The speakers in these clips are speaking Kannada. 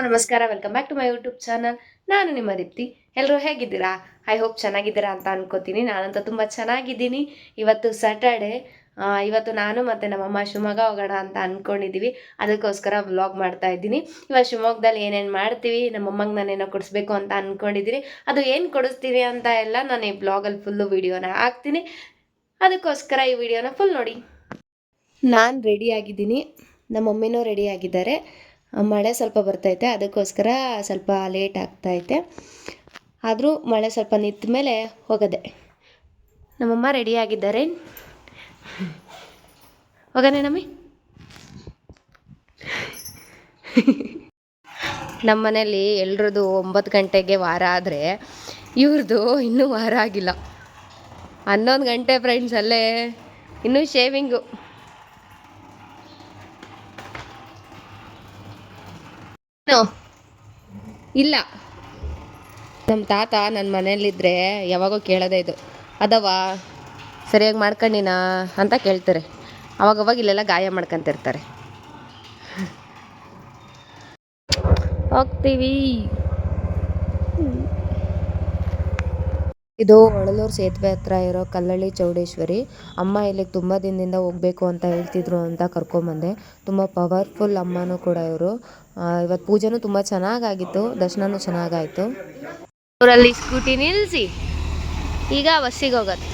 ನಮಸ್ಕಾರ, welcome back to my YouTube channel. ನಾನು ನಿಮ್ಮ ದೀಪ್ತಿ. ಎಲ್ಲರೂ ಹೇಗಿದ್ದೀರಾ? ಐ ಹೋಪ್ ಚೆನ್ನಾಗಿದ್ದೀರಾ ಅಂತ ಅನ್ಕೋತೀನಿ. ನಾನಂತೂ ತುಂಬ ಚೆನ್ನಾಗಿದ್ದೀನಿ. ಇವತ್ತು ಸ್ಯಾಟರ್ಡೆ. ಇವತ್ತು ನಾನು ಮತ್ತು ನಮ್ಮಮ್ಮ ಶಿವಮೊಗ್ಗ ಹೋಗೋಣ ಅಂತ ಅಂದ್ಕೊಂಡಿದ್ದೀವಿ. ಅದಕ್ಕೋಸ್ಕರ ವ್ಲಾಗ್ ಮಾಡ್ತಾ ಇದ್ದೀನಿ. ಇವತ್ತು ಶಿವಮೊಗ್ಗದಲ್ಲಿ ಏನೇನು ಮಾಡ್ತೀವಿ, ನಮ್ಮಮ್ಮಂಗೆ ನಾನೇನೋ ಕೊಡಿಸ್ಬೇಕು ಅಂತ ಅಂದ್ಕೊಂಡಿದ್ದೀನಿ. ಅದು ಏನು ಕೊಡಿಸ್ತೀವಿ ಅಂತ ಎಲ್ಲ ನಾನು ಈ ಬ್ಲಾಗಲ್ಲಿ ಫುಲ್ಲು ವೀಡಿಯೋನ ಹಾಕ್ತೀನಿ. ಅದಕ್ಕೋಸ್ಕರ ಈ ವಿಡಿಯೋನ ಫುಲ್ ನೋಡಿ. ನಾನು ರೆಡಿಯಾಗಿದ್ದೀನಿ, ನಮ್ಮ ಮಮ್ಮಿನೂ ರೆಡಿಯಾಗಿದ್ದಾರೆ. ಮಳೆ ಸ್ವಲ್ಪ ಬರ್ತೈತೆ, ಅದಕ್ಕೋಸ್ಕರ ಸ್ವಲ್ಪ ಲೇಟ್ ಆಗ್ತೈತೆ. ಆದರೂ ಮಳೆ ಸ್ವಲ್ಪ ನಿಂತ ಮೇಲೆ ಹೋಗೋದೆ. ನಮ್ಮಮ್ಮ ರೆಡಿಯಾಗಿದ್ದಾರೆ. ಹೋಗೋಣ ನಮ್ಮಿ. ನಮ್ಮ ಮನೇಲಿ ಎಲ್ರದ್ದು 9 ಗಂಟೆಗೆ ವಾರ ಆದರೆ ಇವ್ರದ್ದು ಇನ್ನೂ ವಾರ ಆಗಿಲ್ಲ. 11 ಗಂಟೆ ಫ್ರೆಂಡ್ಸ್, ಅಲ್ಲೇ ಇನ್ನೂ ಶೇವಿಂಗು. ಇಲ್ಲ, ನಮ್ಮ ತಾತ ನನ್ನ ಮನೇಲಿದ್ದರೆ ಯಾವಾಗೋ ಕೇಳೋದೇ ಇದು, ಅದವ ಸರಿಯಾಗಿ ಮಾಡ್ಕೊಂಡಿನಾ ಅಂತ ಕೇಳ್ತಾರೆ. ಅವಾಗವಾಗ ಇಲ್ಲೆಲ್ಲ ಗಾಯ ಮಾಡ್ಕೊತಿರ್ತಾರೆ. ಹೋಗ್ತೀವಿ. ಇದು ಹೊಳಲೂರು ಸೇತುವೆ ಹತ್ರ ಇರೋ ಕಲ್ಲಳ್ಳಿ ಚೌಡೇಶ್ವರಿ. ಅಮ್ಮ ಇಲ್ಲಿಗೆ ತುಂಬ ದಿನದಿಂದ ಹೋಗಬೇಕು ಅಂತ ಹೇಳ್ತಿದ್ರು ಅಂತ ಕರ್ಕೊಂಬಂದೆ. ತುಂಬ ಪವರ್ಫುಲ್ ಅಮ್ಮನೂ ಕೂಡ ಇವರು. ಇವತ್ತು ಪೂಜೆನೂ ತುಂಬ ಚೆನ್ನಾಗಾಗಿತ್ತು, ದರ್ಶನನೂ ಚೆನ್ನಾಗಾಯಿತು. ಊರಲ್ಲಿ ಸ್ಕೂಟಿ ನಿಲ್ಲಿಸಿ ಈಗ ಬಸ್ಸಿಗೆ ಹೋಗೋದು.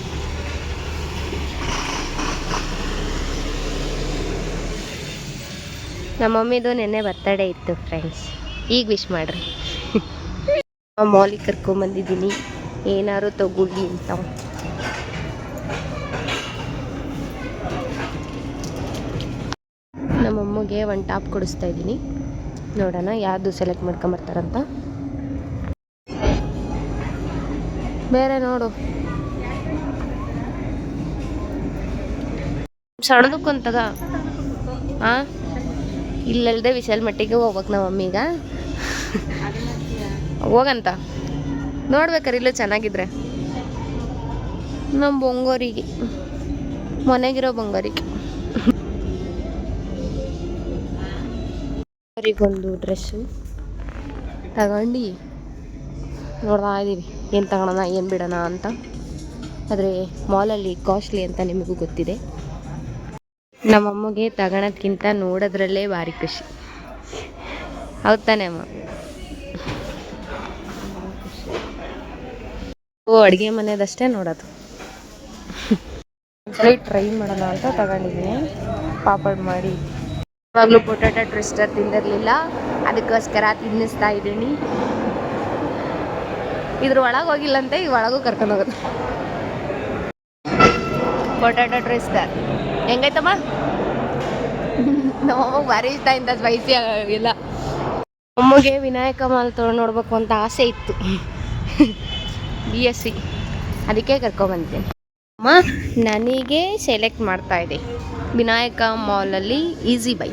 ನಮ್ಮ ಮಮ್ಮಿದು ನೆನ್ನೆ ಬರ್ತಡೇ ಇತ್ತು ಫ್ರೆಂಡ್ಸ್, ಈಗ ವಿಶ್ ಮಾಡ್ರಿ. ಮಾಲಿಗೆ ಕರ್ಕೊಂಬಂದಿದ್ದೀನಿ, ಏನಾದ್ರು ತಗೊಳ್ಳಿ ಅಂತ. ನಮ್ಮಮ್ಮಗೆ ಒಂದು ಟಾಪ್ ಕೊಡಿಸ್ತಾ ಇದ್ದೀನಿ. ನೋಡೋಣ ಯಾವುದು ಸೆಲೆಕ್ಟ್ ಮಾಡ್ಕೊಂಬರ್ತಾರಂತ. ಬೇರೆ ನೋಡು, ಸಣ್ಣದಕ್ಕಂತಗ. ಹಾಂ, ಇಲ್ಲಲ್ದೆ ವಿಶಾಲ್ ಮಟ್ಟಿಗೆ ಹೋಗ್ಬೇಕು ನಮ್ಮ ಮಮ್ಮೀಗ. ಹೋಗಂತ ನೋಡ್ಬೇಕಾರೆ ಇಲ್ಲೂ ಚೆನ್ನಾಗಿದ್ರೆ. ನಮ್ಮ ಬೊಂಗೋರಿಗೆ, ಮನೆಗಿರೋ ಬೊಂಗೋರಿಗೆ ಅವರಿಗೊಂದು ಡ್ರೆಸ್ಸು ತಗೊಂಡು ನೋಡ್ತಾ ಇದ್ದೀವಿ ಏನು ತಗೊಳೋಣ ಏನು ಬಿಡೋಣ ಅಂತ. ಆದರೆ ಮಾಲಲ್ಲಿ ಕಾಸ್ಟ್ಲಿ ಅಂತ ನಿಮಗೂ ಗೊತ್ತಿದೆ. ನಮ್ಮಮ್ಮಗೆ ತಗೊಳೋದ್ಕಿಂತ ನೋಡೋದ್ರಲ್ಲೇ ಭಾರಿ ಖುಷಿ. ಹೌದು ತಾನೇ ಅಮ್ಮ? ಅಡುಗೆ ಮನೆಯದಷ್ಟೇ ನೋಡೋದು. ಒಂದ್ಸಲ ಟ್ರೈ ಮಾಡೋಣ ಅಂತ ತಗೊಂಡಿದ್ದೀನಿ. ಪಾಪಡ್ ಮಾಡಿ ಯಾವಾಗಲೂ ಪೊಟ್ಯಾಟೊ ಟ್ವಿಸ್ಟರ್ ತಿಂದಿರಲಿಲ್ಲ, ಅದಕ್ಕೋಸ್ಕರ ತಿನ್ನಿಸ್ತಾ ಇದ್ದೀನಿ. ಇದ್ರ ಒಳಗೆ ಹೋಗಿಲ್ಲಂತೆ, ಈ ಒಳಗೂ ಕರ್ಕೊಂಡು ಹೋಗೋದು. Potato twister ಹೆಂಗೈತಮ್ಮ? ನಮ್ಮಮ್ಮಗೆ ಭಾರಿ ಇಷ್ಟ ಇಂಥ ಸ್ಪೈಸಿ ಎಲ್ಲ. ಅಮ್ಮಗೆ ವಿನಾಯಕ ಮಾಲ್ ತೊಗೊಂಡು ನೋಡ್ಬೇಕು ಅಂತ ಆಸೆ ಇತ್ತು, BSc, ಅದಕ್ಕೆ ಕರ್ಕೊಂಬಂದಿದ್ದೀನಿ. ಅಮ್ಮ ನನಗೆ ಸೆಲೆಕ್ಟ್ ಮಾಡ್ತಾ ಇದೆ ವಿನಾಯಕ ಮಾಲಲ್ಲಿ ಈಸಿ ಬೈ.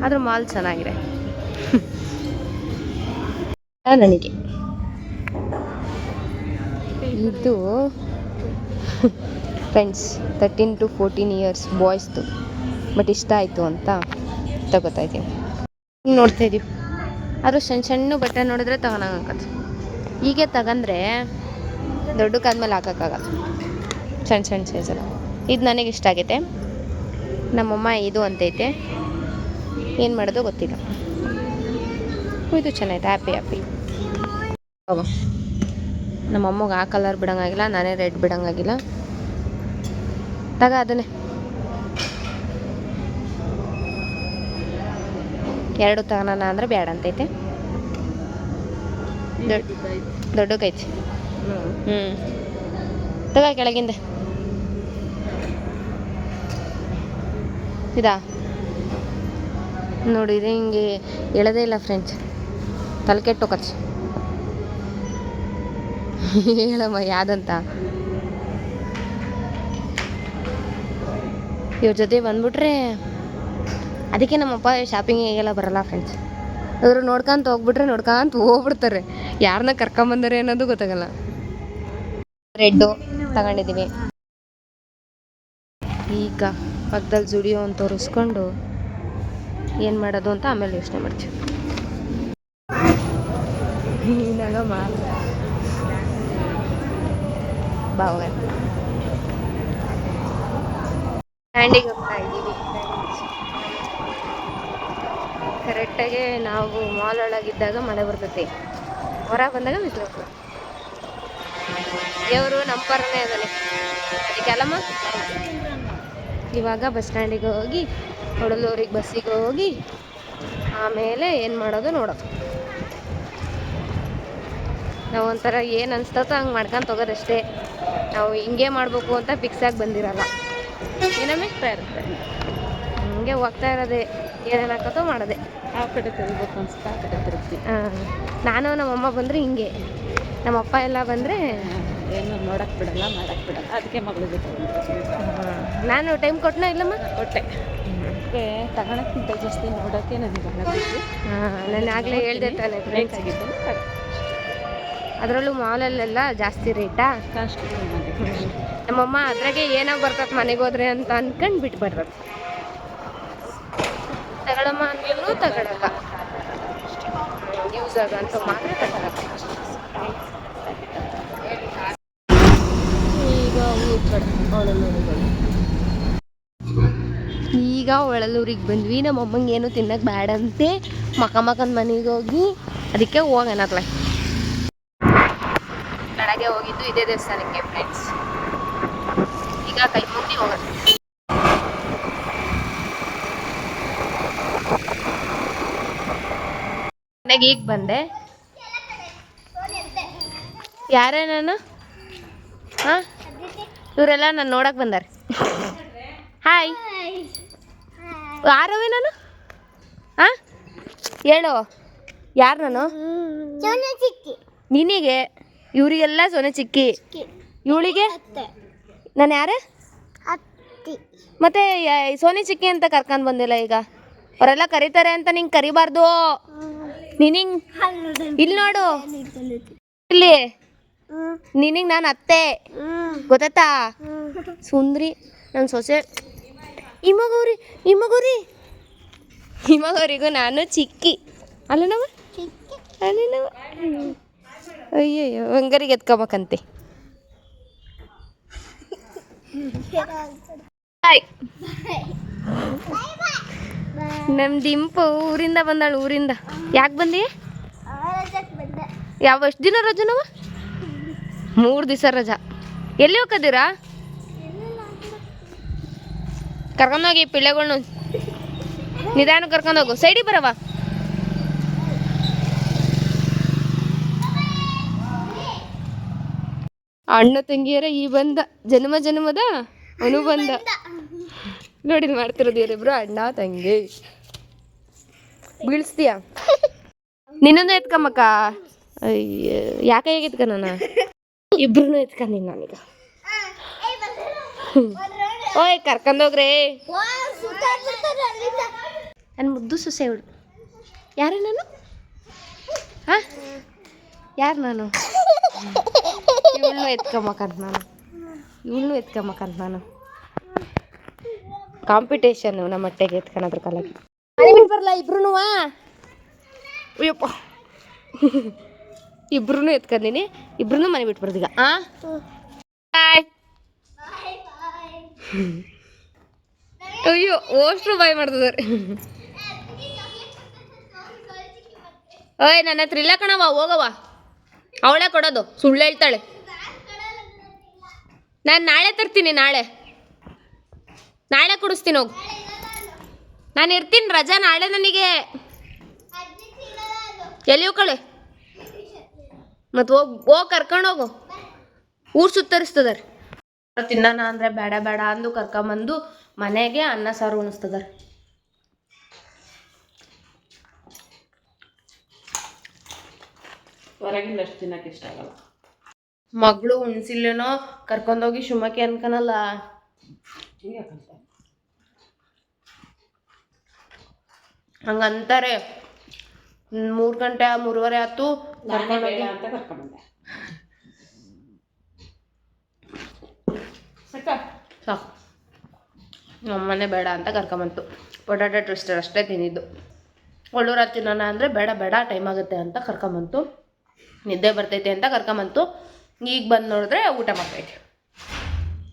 ಆದರೂ ಮಾಲ್ ಚೆನ್ನಾಗಿದೆ. ನನಗೆ ಇದು ಫ್ರೆಂಡ್ಸ್ 13 to 14 years ಬಾಯ್ಸ್ದು, ಬಟ್ ಇಷ್ಟ ಆಯಿತು ಅಂತ ತಗೋತಾ ಇದ್ದೀನಿ. ನೋಡ್ತಾ ಇದ್ದೀವಿ. ಆದರೂ ಸಣ್ಣ ಸಣ್ಣ ಬಟ್ಟೆ ನೋಡಿದ್ರೆ ತಗೊಳಂಗದು. ಹೀಗೆ ತಗಂದ್ರೆ ದೊಡ್ಡಕ್ಕಾದ್ಮೇಲೆ ಹಾಕೋಕ್ಕಾಗಲ್ಲ, ಸಣ್ಣ ಸಣ್ಣ ಸೈಜಲ್ಲ. ಇದು ನನಗೆ ಇಷ್ಟ ಆಗೈತೆ. ನಮ್ಮಮ್ಮ ಇದು ಅಂತೈತೆ, ಏನು ಮಾಡೋದು ಗೊತ್ತಿಲ್ಲ. ಇದು ಚೆನ್ನಾಗಿದೆ, ಹ್ಯಾಪಿ. ನಮ್ಮಮ್ಮಗೆ ಆ ಕಲರ್ ಬಿಡೋಂಗಾಗಿಲ್ಲ, ನಾನೇ ರೆಡ್ ಬಿಡೋಂಗಾಗಿಲ್ಲ. ತಗ ಅದನ್ನೇ ಎರಡು ತಗೋಣ ಅಂದರೆ ಬೇಡ ಅಂತೈತೆ. ದೊಡ್ಡಕೈತಿ. ತಗ ಕೆಳಗಿಂದ ಇದಾ ನೋಡಿರಿ, ಹಿಂಗೆ ಎಳದೇ ಇಲ್ಲ ಫ್ರೆಂಡ್ಸ್, ತಲೆ ಕೆಟ್ಟೋಕಚ್ಚ. ಹೇಳಮ್ಮ ಯಾವ್ದಂತ. ಇವ್ರ ಜೊತೆ ಬಂದ್ಬಿಟ್ರೆ ಅದಕ್ಕೆ ನಮ್ಮಪ್ಪ ಶಾಪಿಂಗಿಗೆಲ್ಲ ಬರಲ್ಲ ಫ್ರೆಂಡ್ಸ್. ಇವರು ನೋಡ್ಕೊಂತ ಹೋಗ್ಬಿಡ್ತಾರೆ, ಯಾರನ್ನ ಕರ್ಕೊಂಬಂದರೆ ಅನ್ನೋದು ಗೊತ್ತಾಗಲ್ಲ. ರೆಡ್ಡು ತಗೊಂಡಿದ್ದೀವಿ. ಈಗ ಪಕ್ಕದಲ್ಲಿ ಜುಡಿಯೋ ಅಂತ ತೋರಿಸ್ಕೊಂಡು ಏನು ಮಾಡೋದು ಅಂತ ಆಮೇಲೆ ಯೋಚನೆ ಮಾಡ್ತೀವಿ. ನೀನಾಗಮ್ಮ ಬಾವ ಸ್ಟ್ಯಾಂಡಿಗೆ ಹೋಗ್ತಾ ಇದ್ದೀವಿ. ಕರೆಕ್ಟಾಗಿ ನಾವು ಮಾಲ್ ಒಳಗಿದ್ದಾಗ ಮಳೆ ಬರ್ತೈತಿ, ಹೊರ ಬಂದಾಗ ಬಿಸಿಲು ಹೋಗ್ತದೆ. ದೇವರು ನಮ್ಮ ಪರನೇ ಅದನ್ನೇ ಅದಕ್ಕೆಲ್ಲಮ್ಮ. ಇವಾಗ ಬಸ್ ಸ್ಟ್ಯಾಂಡಿಗೆ ಹೋಗಿ ಹೊಡಲೂರಿಗೆ ಬಸ್ಸಿಗೆ ಹೋಗಿ ಆಮೇಲೆ ಏನು ಮಾಡೋದು ನೋಡೋದು. ನಾವು ಒಂಥರ ಏನು ಅನಿಸ್ತತೋ ಹಂಗೆ ಮಾಡ್ಕೊಂಡು ತಗೋದಷ್ಟೇ. ನಾವು ಹಿಂಗೆ ಮಾಡಬೇಕು ಅಂತ ಫಿಕ್ಸಾಗಿ ಬಂದಿರಲ್ಲ. ಏನಮ್ಮೆ ಇರುತ್ತೆ ಹಿಂಗೆ ಹೋಗ್ತಾ ಇರೋದೆ, ಏನೇನು ಹಾಕೋತೋ ಮಾಡೋದೆ. ಆ ಕಡೆ ತಿರುಗಬೇಕು ಅನ್ಸುತ್ತೆ, ಆ ಕಡೆ ತಿರುಗ್ತೀವಿ. ನಾನು ನಮ್ಮಮ್ಮ ಬಂದರೆ ಹಿಂಗೆ, ನಮ್ಮಪ್ಪ ಎಲ್ಲ ಬಂದರೆ ಏನು ನೋಡೋಕ್ಕೆ ಬಿಡಲ್ಲ, ಮಾಡೋಕ್ಕೆ ಬಿಡಲ್ಲ. ಅದಕ್ಕೆ ಮಗಳು ಜೊತೆ ನಾನು ಟೈಮ್ ಕೊಟ್ಟನ ಇಲ್ಲಮ್ಮ ಕೊಟ್ಟೆ. ತಗೊಳಕ್ಕಿಂತ ಜಾಸ್ತಿ ನೋಡೋಕ್ಕೆ ನನಗೆ ಭಾಳ ಖುಷಿ. ನಾನು ಆಗಲೇ ಹೇಳ್ದೆ ತಾನೆ ಫ್ರೆಂಡ್ಸ್ ಆಗಿದ್ದು. ಅದರಲ್ಲೂ ಮಾಲಲ್ಲೆಲ್ಲ ಜಾಸ್ತಿ ರೇಟಾ ಕಾಸ್ಟ್. ನಮ್ಮಮ್ಮ ಅದ್ರಾಗೆ ಏನೋ ಬರ್ತದೆ ಮನೆಗೆ ಹೋದ್ರೆ ಅಂತ ಅನ್ಕೊಂಡು ಬಿಟ್ಬಿಡ್ಬೇಕು. ತಗೊಳಮ್ಮ ಅಂದ್ರೂ ತಗೊಳಲ್ಲ, ಯೂಸ್ ಆಗಂತ ಮಾತ್ರ ತಗೊಳಲ್ಲ. ಈಗ ಒಳಲೂರಿಗೆ ಬಂದ್ವಿ. ನಮ್ಮಮ್ಮಂಗೆ ಏನು ತಿನ್ನಕ್ಕೆ ಬ್ಯಾಡಂತೆ, ಮಕ್ಕನ ಮನೆಗೆ ಹೋಗಿ ಅದಕ್ಕೆ ಹೋಗೋಣತ್ಲ. ಬೆಳಗ್ಗೆ ಹೋಗಿದ್ದು ಇದೇ ದೇವಸ್ಥಾನಕ್ಕೆ ಫ್ರೆಂಡ್ಸ್. ಈಗ ಕೈ ಮುಗ್ದು ಹೋಗೋಣ. ಮನೆಗೆ ಈಗ ಬಂದೆ. ಯಾರೇ ನಾನು? ಹಾಂ, ಇವರೆಲ್ಲ ನಾನು ನೋಡಕ್ಕೆ ಬಂದಾರೆ. ಹಾಯ್, ಯಾರವೇ ನಾನು? ಹಾಂ ಹೇಳು, ಯಾರು ನಾನು? ನಿನಗೆ ಇವರಿಗೆಲ್ಲ ಸೊನೆ ಚಿಕ್ಕಿ, ಇವಳಿಗೆ ನಾನು ಯಾರೇ? ಮತ್ತೆ ಸೋನಿ ಚಿಕ್ಕಿ ಅಂತ ಕರ್ಕೊಂಡು ಬಂದಿಲ್ಲ. ಈಗ ಅವರೆಲ್ಲ ಕರೀತಾರೆ ಅಂತ ನಿಂಗೆ ಕರಿಬಾರ್ದು. ನಿನಿಂಗ್ ಇಲ್ಲಿ ನೋಡು, ಇಲ್ಲಿ ನಿನಗೆ ನಾನು ಅತ್ತೆ ಗೊತ್ತಾಯ್ತಾ? ಸುಂದ್ರಿ ನನ್ನ ಸೊಸೆ. ಹಿಮಗೌರಿಗೂ ನಾನು ಚಿಕ್ಕಿ ಅಲ್ಲ ನಾವು ಅಲ್ಲಿ ನಾವು. ಅಯ್ಯಯ್ಯೋ ಹಂಗರಿಗೆ ಎತ್ಕೊಬೇಕಂತೆ. ನಮ್ಮ ದಿಂಪು ಊರಿಂದ ಬಂದಾಳು. ಊರಿಂದ ಯಾಕೆ ಬಂದಿ? ಎಷ್ಟು ದಿನ ರಜೆ ನಾವು? 3 ದಿವಸ ರಜಾ. ಎಲ್ಲಿ ಹೋಗ್ದಿರಾ? ಕರ್ಕೊಂಡೋಗಿ ಪಿಳ್ಳೆಗಳ್ನು ನಿಧಾನ ಕರ್ಕೊಂಡೋಗು. ಸೈಡಿಗೆ ಬರವ. ಅಣ್ಣ ತಂಗಿಯರ ಈ ಬಂದ ಜನ್ಮದ ಅನುಬಂಧ ನೋಡಿ ಮಾಡ್ತಿರೋದು ಇವರಿಬ್ರು ಅಣ್ಣ ತಂಗಿ. ಬೀಳಿಸ್ತೀಯ? ನಿನ್ನೊಂದು ಎತ್ಕಮ್ಮಕ್ಕ. ಅಯ್ಯ ಯಾಕೆ ಹೇಗೆ ಎತ್ಕ? ನಾನು ಇಬ್ರು ಎತ್ಕೊಂಡೀನಿ ನಾನೀಗ. ಓಯ್ ಕರ್ಕೊಂಡೋಗ್ರಿ. ನನ್ನ ಮುದ್ದು ಸೊಸೆ ಇವಳು. ಯಾರು ನಾನು? ಹಾಂ ಯಾರು ನಾನು? ಇವಳನ್ನೂ ಎತ್ಕೊಂಬಕಂತ ನಾನು. ಕಾಂಪಿಟೇಷನ್ ನಮ್ಮ ಹೊಟ್ಟೆಗೆ ಎತ್ಕೊಳೋದ್ರ ಕಾಲಕ್ಕೆ ಬರಲ್ಲ ಇಬ್ರು. ಅಯ್ಯಪ್ಪ ಇಬ್ರು ಎತ್ಕೊಂಡೀನಿ. ಇಬ್ರು ಮನೆ ಬಿಟ್ಟು ಬರ್ದೀಗ. ಬಾಯ್. ಅಯ್ಯೋ ಓಷ್ಟ್ರು ಬಾಯ್ ಮಾಡ್ತಿದ್ದಾರೆ. ಓಯ್ ನನ್ನ ಹತ್ರ ಇಲ್ಲ ಕಣವ, ಹೋಗವ. ಅವಳೇ ಕೊಡೋದು, ಸುಳ್ಳು ಹೇಳ್ತಾಳೆ. ನಾನು ನಾಳೆ ತರ್ತೀನಿ, ನಾಳೆ ಕೊಡಿಸ್ತೀನಿ. ಹೋಗು, ನಾನು ಇರ್ತೀನಿ, ರಜಾ ನಾಳೆ ನನಗೆ. ಎಲ್ಲಿ ಹೋಗ್ಕಳೆ? ಮತ್ತು ಹೋಗಿ ಕರ್ಕೊಂಡೋಗು. ಊರು ಸುತ್ತರಿಸ್ತದಾರೆ. ತಿನ್ನೋಣ ಅಂದರೆ ಬೇಡ ಬೇಡ ಅಂದು ಕರ್ಕೊಂಬಂದು ಮನೆಗೆ ಅನ್ನ ಸಾರು ಉಣಿಸ್ತದಾರೆ. ಹೊರಗಿಂದ ಅಷ್ಟು ತಿನ್ನಕ್ಕೆ ಇಷ್ಟ ಆಗಲ್ಲ. ಮಗಳು ಉಣ್ಸಿಲ್ಲೇನೋ ಕರ್ಕೊಂಡೋಗಿ ಶುಮಕ್ಕೆ ಅನ್ಕನಲ್ಲ. ಹಂಗಂತಾರೆ. 3 ಗಂಟೆ 3:30 ಆಯ್ತು ಕರ್ಕೊಂಡೋಗಿ ಅಂತ ಕರ್ಕೊಂಡ್ಬಂದೆ. ಸಾಕು ನಮ್ಮನೆ ಬೇಡ ಅಂತ ಕರ್ಕೊಂಬಂತು. ಪೊಟ್ಯಾಟೊ ಟ್ವಿಸ್ಟರ್ ಅಷ್ಟೇ ತಿಂದಿದ್ದು. ಒಳ್ಳೂರ ತಿನ್ನೋಣ ಅಂದರೆ ಬೇಡ ಬೇಡ ಟೈಮ್ ಆಗುತ್ತೆ ಅಂತ ಕರ್ಕೊಂಬಂತು. ನಿದ್ದೆ ಬರ್ತೈತೆ ಅಂತ ಕರ್ಕೊಂಬಂತು. ಈಗ ಬಂದು ನೋಡಿದ್ರೆ ಊಟ ಮಾಡ್ತೈತೆ.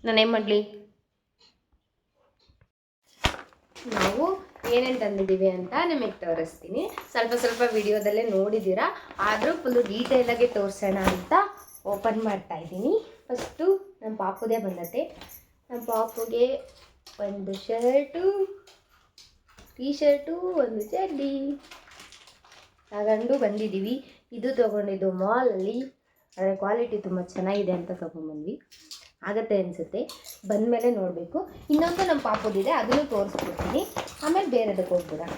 ನಾನೇನು ಮಾಡಲಿ? ನಾವು ಏನೇನು ತಂದಿದ್ದೀವಿ ಅಂತ ನಿಮಗೆ ತೋರಿಸ್ತೀನಿ. ಸ್ವಲ್ಪ ಸ್ವಲ್ಪ ವಿಡಿಯೋದಲ್ಲೇ ನೋಡಿದ್ದೀರಾ, ಆದರೂ ಫುಲ್ಲು ಡೀಟೇಲಾಗಿ ತೋರಿಸೋಣ ಅಂತ ಓಪನ್ ಮಾಡ್ತಾ ಇದ್ದೀನಿ. ಫಸ್ಟು ನಮ್ಮ ಪಾಪುದೇ ಬಂದತೆ. ನಮ್ಮ ಪಾಪುಗೆ ಒಂದು ಶರ್ಟು, ಟೀ ಶರ್ಟು, ಒಂದು ಚಡ್ಡಿ ತಗೊಂಡು ಬಂದಿದ್ದೀವಿ. ಇದು ತೊಗೊಂಡಿದ್ದು ಮಾಲಲ್ಲಿ. ಅದರ ಕ್ವಾಲಿಟಿ ತುಂಬ ಚೆನ್ನಾಗಿದೆ ಅಂತ ತೊಗೊಂಡ್ಬಂದ್ವಿ. ಆಗತ್ತೆ ಅನಿಸುತ್ತೆ, ಬಂದಮೇಲೆ ನೋಡಬೇಕು. ಇನ್ನೊಂದು ನಮ್ಮ ಪಾಪುದಿದೆ, ಅದನ್ನು ತೋರಿಸ್ಬಿಡ್ತೀನಿ. ಆಮೇಲೆ ಬೇರೆದಕ್ಕೆ ಹೋಗ್ಬಿಡೋಣ.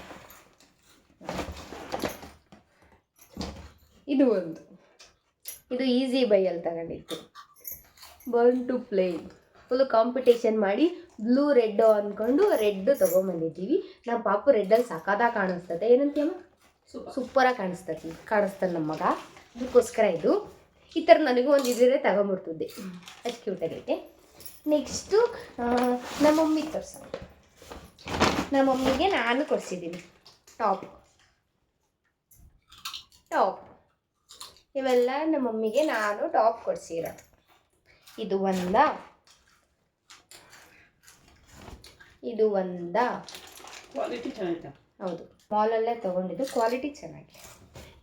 ಇದು ಒಂದು, ಇದು ಈಸಿ ಬೈಯಲ್ಲಿ ತಗೊಂಡಿತ್ತು. Born to play full competition ಮಾಡಿ ಬ್ಲೂ ರೆಡ್ಡು ಅಂದ್ಕೊಂಡು ರೆಡ್ ತೊಗೊಂಬಂದಿದ್ದೀವಿ. ನಮ್ಮ ಪಾಪು ರೆಡ್ಡಲ್ಲಿ ಸಖತ್ತಾಗಿ ಕಾಣಿಸ್ತದೆ. ಏನಂತೀಯಮ್ಮ? ಸೂಪರಾಗಿ ಕಾಣಿಸ್ತಾನೆ ನಮ್ಮ ಮಗ. ಅದಕ್ಕೋಸ್ಕರ ಇದು ಈ ಥರ ನನಗೂ ಒಂದು ಇದ್ರೆ ತಗೊಂಬಿಡ್ತಿದ್ದೆ. ಅಷ್ಟು ಕ್ಯೂಟಾಗೈತೆ. ನೆಕ್ಸ್ಟು ನಮ್ಮ ಮಮ್ಮಿಗೆ ತೋರಿಸೋಣ. ನಮ್ಮ ಮಮ್ಮಿಗೆ ನಾನು ಕೊಡಿಸಿದ್ದೀನಿ ಟಾಪ್. ಇವೆಲ್ಲ ನಮ್ಮ ಮಮ್ಮಿಗೆ ನಾನು ಟಾಪ್ ಕೊಡಿಸಿರೋದು. ಇದು ಒಂದ ಕ್ವಾಲಿಟಿ ಚೆನ್ನಾಗಿದೆ. ಹೌದು, ಮಾಲಲ್ಲೇ ತೊಗೊಂಡಿದ್ದು. ಕ್ವಾಲಿಟಿ ಚೆನ್ನಾಗಿದೆ.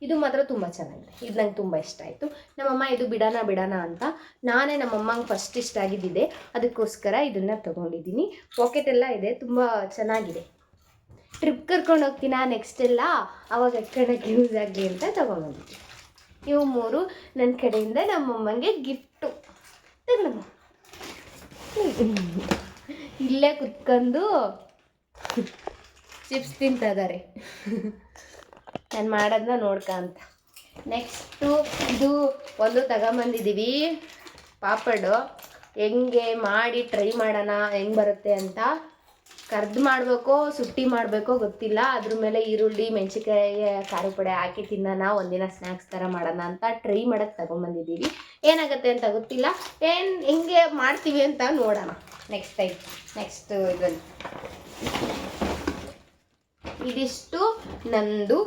ಇದು ಮಾತ್ರ ತುಂಬ ಚೆನ್ನಾಗಿದೆ. ಇದು ನಂಗೆ ತುಂಬ ಇಷ್ಟ ಆಯಿತು. ನಮ್ಮಮ್ಮ ಇದು ಬಿಡೋಣ ಅಂತ, ನಾನೇ ನಮ್ಮಮ್ಮಂಗೆ ಫಸ್ಟ್ ಇಷ್ಟ ಆಗಿದ್ದಿದೆ. ಅದಕ್ಕೋಸ್ಕರ ಇದನ್ನು ತೊಗೊಂಡಿದ್ದೀನಿ. ಪಾಕೆಟ್ ಎಲ್ಲ ಇದೆ, ತುಂಬ ಚೆನ್ನಾಗಿದೆ. ಟ್ರಿಪ್ ಕರ್ಕೊಂಡು ಹೋಗ್ತೀನ ನೆಕ್ಸ್ಟ್ ಎಲ್ಲ, ಅವಾಗ ಎತ್ಕೊಳ್ಳೋಕ್ಕೆ ಯೂಸ್ ಆಗಲಿ ಅಂತ ತೊಗೊಂಡ್ಬಂದಿದ್ದೀನಿ. ಇವು 3 ನನ್ನ ಕಡೆಯಿಂದ ನಮ್ಮಮ್ಮಂಗೆ ಗಿಫ್ಟು. ತಗೊಳಮ್ಮ. ಇಲ್ಲೇ ಕುತ್ಕೊಂಡು ಚಿಪ್ಸ್ ತಿಂತಿದ್ದಾರೆ. ನಾನು ಮಾಡೋದನ್ನ ನೋಡ್ಕ. ನೆಕ್ಸ್ಟು ಇದು ಒಂದು ತಗೊಂಬಂದಿದ್ದೀವಿ, ಪಾಪಡು. ಹೆಂಗೆ ಮಾಡಿ ಟ್ರೈ ಮಾಡೋಣ, ಹೆಂಗೆ ಬರುತ್ತೆ ಅಂತ. ಕರ್ದು ಮಾಡಬೇಕೋ ಸುಟ್ಟಿ ಮಾಡಬೇಕೋ ಗೊತ್ತಿಲ್ಲ. ಅದ್ರ ಮೇಲೆ ಈರುಳ್ಳಿ, ಮೆಣಸಿನ್ಕಾಯಿ, ಖಾರ ಪುಡಿ ಹಾಕಿ ತಿನ್ನೋಣ, ಒಂದಿನ ಸ್ನ್ಯಾಕ್ಸ್ ಥರ ಮಾಡೋಣ ಅಂತ ಟ್ರೈ ಮಾಡೋಕ್ಕೆ ತಗೊಂಬಂದಿದ್ದೀವಿ. ಏನಾಗುತ್ತೆ ಅಂತ ಗೊತ್ತಿಲ್ಲ, ಹೆಂಗೆ ಮಾಡ್ತೀವಿ ಅಂತ ನೋಡೋಣ ನೆಕ್ಸ್ಟ್ ಇದನ್ನು. ಇದಿಷ್ಟು ನಂದು.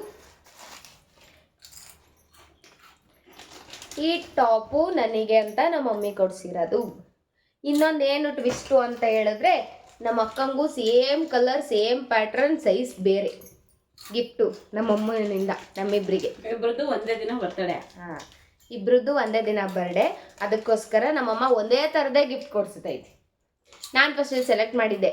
ಈ ಟಾಪು ನನಗೆ ಅಂತ ನಮ್ಮ ಮಮ್ಮಿ ಕೊಡಿಸಿರೋದು. ಇನ್ನೊಂದೇನು ಟ್ವಿಸ್ಟು ಅಂತ ಹೇಳಿದ್ರೆ, ನಮ್ಮ ಅಕ್ಕಂಗೂ same colour, same pattern, size ಬೇರೆ ಗಿಫ್ಟು ನಮ್ಮ ಅಮ್ಮನಿಂದ ನಮ್ಮಿಬ್ಬರಿಗೆ. ಇಬ್ಬರದ್ದು ಒಂದೇ ದಿನ ಬರ್ತಡೆ. ಹಾಂ, ಇಬ್ಬರದ್ದು ಒಂದೇ ದಿನ ಬರ್ಡೇ. ಅದಕ್ಕೋಸ್ಕರ ನಮ್ಮಮ್ಮ ಒಂದೇ ಥರದೇ ಗಿಫ್ಟ್ ಕೊಡಿಸ್ತೈತಿ. ನಾನು ಫಸ್ಟ್ ಸೆಲೆಕ್ಟ್ ಮಾಡಿದ್ದೆ,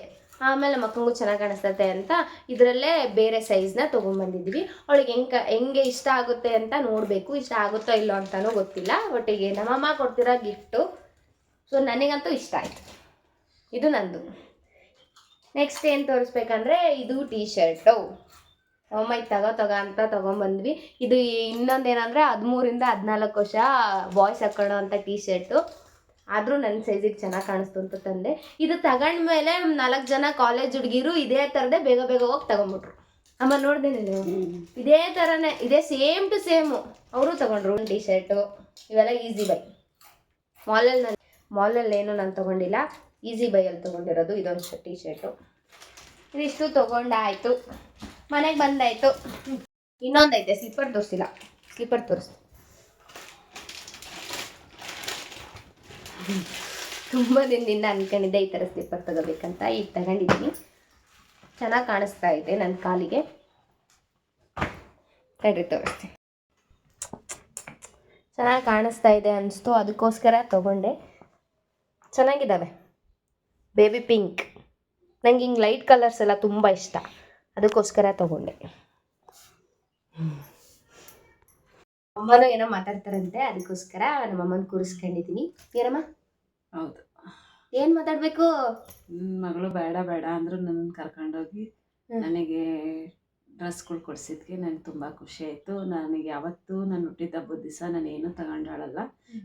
ಆಮೇಲೆ ನಮ್ಮ ಅಕ್ಕಂಗೂ ಚೆನ್ನಾಗಿ ಕಾಣಿಸ್ತತೆ ಅಂತ ಇದರಲ್ಲೇ ಬೇರೆ ಸೈಜ್ನ ತೊಗೊಂಬಂದಿದ್ವಿ. ಅವಳಿಗೆ ಹೆಂಗೆ ಇಷ್ಟ ಆಗುತ್ತೆ ಅಂತ ನೋಡಬೇಕು. ಇಷ್ಟ ಆಗುತ್ತೋ ಇಲ್ಲೋ ಅಂತಲೂ ಗೊತ್ತಿಲ್ಲ. ಒಟ್ಟಿಗೆ ನಮ್ಮಮ್ಮ ಕೊಡ್ತಿರೋ ಗಿಫ್ಟು. ಸೊ ನನಗಂತೂ ಇಷ್ಟ ಆಯಿತು. ಇದು ನಂದು. ನೆಕ್ಸ್ಟ್ ಏನು ತೋರಿಸ್ಬೇಕಂದ್ರೆ, ಇದು ಟೀ ಶರ್ಟು. ನಮ್ಮಮ್ಮ ಇದು ತಗೋ ಅಂತ ತೊಗೊಂಬಂದ್ವಿ. ಇದು ಇನ್ನೊಂದೇನಂದರೆ 13 ಇಂದ 14 ವರ್ಷ ಬಾಯ್ಸ್ ಹಾಕೊಳ್ಳೋ ಅಂಥ ಟೀ ಶರ್ಟು. ಆದರೂ ನನ್ನ ಸೈಜಿಗೆ ಚೆನ್ನಾಗಿ ಕಾಣಿಸ್ತು ಅಂತ ತಂದೆ. ಇದು ತಗೊಂಡ್ಮೇಲೆ 4 ಜನ ಕಾಲೇಜ್ ಹುಡುಗಿರು ಇದೇ ಥರದೇ ಬೇಗ ಹೋಗಿ ತಗೊಂಬಿಟ್ರು. ಅಮ್ಮ ನೋಡಿದೆ ನೀವು, ಇದೇ ಥರನೇ ಇದೆ, ಸೇಮ್ ಟು ಸೇಮು ಅವರು ತಗೊಂಡ್ರು. ಟೀ ಶರ್ಟು ಇವೆಲ್ಲ ಈಸಿ ಬೈ. ಮಾಲಲ್ಲಿ ಏನು ನಾನು ತೊಗೊಂಡಿಲ್ಲ, ಈಸಿ ಬೈಯಲ್ಲಿ ತೊಗೊಂಡಿರೋದು. ಇದೊಂದು ಟೀ ಶರ್ಟು. ಇದಿಷ್ಟು ತೊಗೊಂಡಾಯಿತು, ಮನೆಗೆ ಬಂದಾಯಿತು. ಇನ್ನೊಂದೈತೆ, ಸ್ಲಿಪ್ಪರ್ ತೋರಿಸಿಲ್ಲ. ಸ್ಲಿಪ್ಪರ್ ತೋರಿಸ್ತು. ತುಂಬ ದಿನದಿಂದ ಅಂದ್ಕೊಂಡಿದ್ದೆ ಈ ಥರ ಸ್ಲಿಪ್ಪರ್ ತಗೋಬೇಕಂತ. ಈಗ ತಗೊಂಡಿದ್ದೀನಿ. ಚೆನ್ನಾಗಿ ಕಾಣಿಸ್ತಾ ಇದೆ ನನ್ನ ಕಾಲಿಗೆ. ತಡ್ರಿ ತೋರಿಸ್ತೀನಿ. ಚೆನ್ನಾಗಿ ಕಾಣಿಸ್ತಾ ಇದೆ ಅನಿಸ್ತು, ಅದಕ್ಕೋಸ್ಕರ ತೊಗೊಂಡೆ. ಚೆನ್ನಾಗಿದ್ದಾವೆ. Baby pink. ನಂಗೆ ಹಿಂಗೆ ಲೈಟ್ ಕಲರ್ಸ್ ಎಲ್ಲ ತುಂಬ ಇಷ್ಟ, ಅದಕ್ಕೋಸ್ಕರ ತೊಗೊಂಡೆ. ಅಮ್ಮನೂ ಏನೋ ಮಾತಾಡ್ತಾರಂತೆ, ಅದಕ್ಕೋಸ್ಕರ ನಮ್ಮಮ್ಮನ ಕೂರಿಸ್ಕೊಂಡಿದ್ದೀನಿ. ಏನಮ್ಮ? ಹೌದು. ಏನು ಮಾತಾಡಬೇಕು? ಮಗಳು ಬೇಡ ಅಂದರೂ ನನ್ನ ಕರ್ಕೊಂಡೋಗಿ ನನಗೆ ಡ್ರೆಸ್ಗಳು ಕೊಡಿಸಿದ್ಕೆ ನನಗೆ ತುಂಬ ಖುಷಿ ಆಯಿತು. ನನಗೆ ಯಾವತ್ತೂ ನಾನು ಹುಟ್ಟಿದ ಹಬ್ಬದ ದಿವಸ ನಾನೇನು ತಗೊಂಡಾಳಲ್ಲ.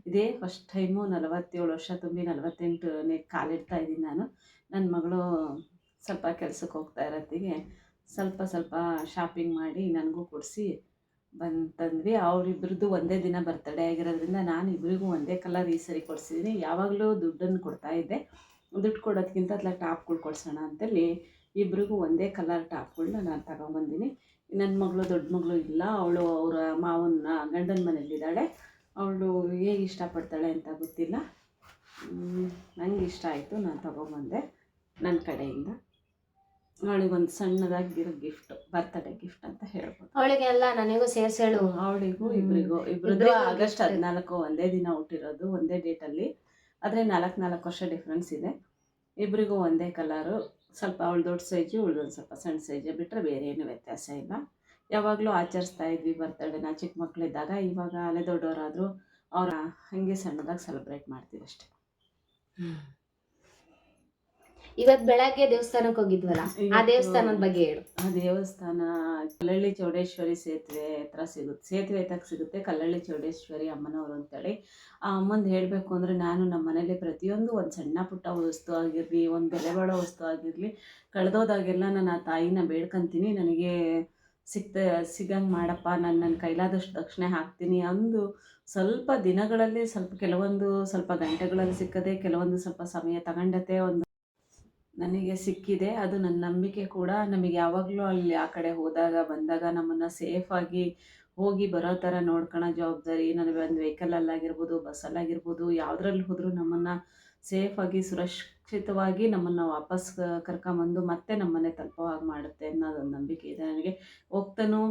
ಇದೇ ಫಸ್ಟ್ ಟೈಮು 47 ವರ್ಷ ತುಂಬಿ 48ನೇ ಕಾಲಿಡ್ತಾ ಇದ್ದೀನಿ ನಾನು. ನನ್ನ ಮಗಳು ಸ್ವಲ್ಪ ಕೆಲಸಕ್ಕೆ ಹೋಗ್ತಾ ಇರೋತ್ತಿಗೆ ಸ್ವಲ್ಪ ಶಾಪಿಂಗ್ ಮಾಡಿ ನನಗೂ ಕೊಡಿಸಿ ಬಂತಂದ್ವಿ. ಅವರಿಬ್ರದ್ದು ಒಂದೇ ದಿನ ಬರ್ತಡೇ ಆಗಿರೋದ್ರಿಂದ ನಾನು ಇಬ್ಬರಿಗೂ ಒಂದೇ ಕಲರ್ ಈ ಸರಿ ಕೊಡಿಸಿದ್ದೀನಿ. ಯಾವಾಗಲೂ ದುಡ್ಡನ್ನು ಕೊಡ್ತಾಯಿದ್ದೆ, ದುಡ್ಡು ಕೊಡೋದಕ್ಕಿಂತ ಅತ್ಲ ಟಾಪ್ಗಳು ಕೊಡ್ಸೋಣ ಅಂತೇಳಿ ಇಬ್ರಿಗೂ ಒಂದೇ ಕಲರ್ ಟಾಪ್ಗಳನ್ನ ನಾನು ತಗೊಂಬಂದಿನಿ. ನನ್ನ ಮಗಳು ದೊಡ್ಡ ಮಗಳು ಇಲ್ಲ, ಅವಳು ಅವರ ಮಾವನ ಗಂಡನ ಮನೇಲಿದ್ದಾಳೆ. ಅವಳು ಹೇಗೆ ಇಷ್ಟಪಡ್ತಾಳೆ ಅಂತ ಗೊತ್ತಿಲ್ಲ. ನನಗೆ ಇಷ್ಟ ಆಯಿತು, ನಾನು ತಗೊಂಬಂದೆ ನನ್ನ ಕಡೆಯಿಂದ. ಅವಳಿಗೊಂದು ಸಣ್ಣದಾಗಿರೋ ಗಿಫ್ಟ್, ಬರ್ತ್ಡೇ ಗಿಫ್ಟ್ ಅಂತ ಹೇಳ್ಬೋದು. ಅವಳಿಗೆಲ್ಲ ನನಗೂ ಸೇರ್ಸಿ ಹೇಳು. ಅವಳಿಗೂ ಇಬ್ಬರಿಗೂ ಆಗಸ್ಟ್ 14 ಒಂದೇ ದಿನ ಹುಟ್ಟಿರೋದು, ಒಂದೇ ಡೇಟಲ್ಲಿ. ಆದರೆ 4 ವರ್ಷ ಡಿಫ್ರೆನ್ಸ್ ಇದೆ. ಇಬ್ಬರಿಗೂ ಒಂದೇ ಕಲರು. ಸ್ವಲ್ಪ ಅವಳು ದೊಡ್ಡ ಸೈಜು, ಉಳ್ದೊಂದು ಸ್ವಲ್ಪ ಸಣ್ಣ ಸೈಜು ಬಿಟ್ಟರೆ ಬೇರೆ ಏನು ವ್ಯತ್ಯಾಸ ಇಲ್ಲ. ಯಾವಾಗಲೂ ಆಚರಿಸ್ತಾ ಇದ್ವಿ ಬರ್ತ್ಡೇನ ಚಿಕ್ಕ ಮಕ್ಕಳಿದ್ದಾಗ. ಇವಾಗ ಅಲ್ಲೇ ದೊಡ್ಡವರಾದರೂ ಅವ್ರ ಹಾಗೆ ಸಣ್ಣದಾಗಿ ಸೆಲೆಬ್ರೇಟ್ ಮಾಡ್ತೀವಿ ಅಷ್ಟೇ. ಇವತ್ತು ಬೆಳಗ್ಗೆ ದೇವಸ್ಥಾನಕ್ಕೆ ಹೋಗಿದ್ವಲ್ಲ, ಆ ದೇವಸ್ಥಾನದ ಬಗ್ಗೆ ಹೇಳು. ಆ ದೇವಸ್ಥಾನ ಕಲ್ಲಳ್ಳಿ ಚೌಡೇಶ್ವರಿ ಸೇತುವೆ ಹತ್ರ ಸಿಗುತ್ತೆ, ಸೇತುವೆ ತಕ್ಕ ಸಿಗುತ್ತೆ. ಕಲ್ಲಳ್ಳಿ ಚೌಡೇಶ್ವರಿ ಅಮ್ಮನವರು ಅಂತೇಳಿ. ಆ ಅಮ್ಮಂದು ಹೇಳಬೇಕು ಅಂದರೆ, ನಾನು ನಮ್ಮ ಮನೇಲಿ ಪ್ರತಿಯೊಂದು ಒಂದು ಸಣ್ಣ ಪುಟ್ಟ ವಸ್ತು ಆಗಿರಲಿ, ಒಂದು ಬೆಲೆ ಬಾಳೋ ವಸ್ತು ಆಗಿರಲಿ, ಕಳೆದೋದಾಗೆಲ್ಲ ನಾನು ಆ ತಾಯಿನ ಬೇಡ್ಕೊತೀನಿ, ನನಗೆ ಸಿಗಂಗೆ ಮಾಡಪ್ಪ, ನನ್ನ ಕೈಲಾದಷ್ಟು ದಕ್ಷಿಣೆ ಹಾಕ್ತೀನಿ ಅಂದು ಸ್ವಲ್ಪ ದಿನಗಳಲ್ಲಿ ಕೆಲವೊಂದು ಸ್ವಲ್ಪ ಗಂಟೆಗಳಲ್ಲಿ ಸಿಕ್ಕದೆ, ಕೆಲವೊಂದು ಸ್ವಲ್ಪ ಸಮಯ ತಗೊಂಡತೆ ಒಂದು ನನಗೆ ಸಿಕ್ಕಿದೆ. ಅದು ನನ್ನ ನಂಬಿಕೆ ಕೂಡ. ನಮಗೆ ಯಾವಾಗಲೂ ಅಲ್ಲಿ ಆ ಕಡೆ ಹೋದಾಗ ಬಂದಾಗ ನಮ್ಮನ್ನು ಸೇಫಾಗಿ ಹೋಗಿ ಬರೋ ಥರ ನೋಡ್ಕೊಳ್ಳೋ ಜವಾಬ್ದಾರಿ ನನಗೆ. ಒಂದು ವೆಹಿಕಲಲ್ಲಾಗಿರ್ಬೋದು, ಬಸ್ಸಲ್ಲಾಗಿರ್ಬೋದು, ಯಾವುದ್ರಲ್ಲಿ ಹೋದರೂ ನಮ್ಮನ್ನು ಸೇಫಾಗಿ ಸುರಕ್ಷಿತವಾಗಿ ನಮ್ಮನ್ನು ವಾಪಸ್ ಕರ್ಕೊಂಬಂದು ಮತ್ತೆ ನಮ್ಮನೆ ತಲುಪೋ ಹಾಗೆ ಮಾಡುತ್ತೆ ಅನ್ನೋದೊಂದು ನಂಬಿಕೆ ಇದೆ ನನಗೆ. ಹೋಗ್ತಾನೂ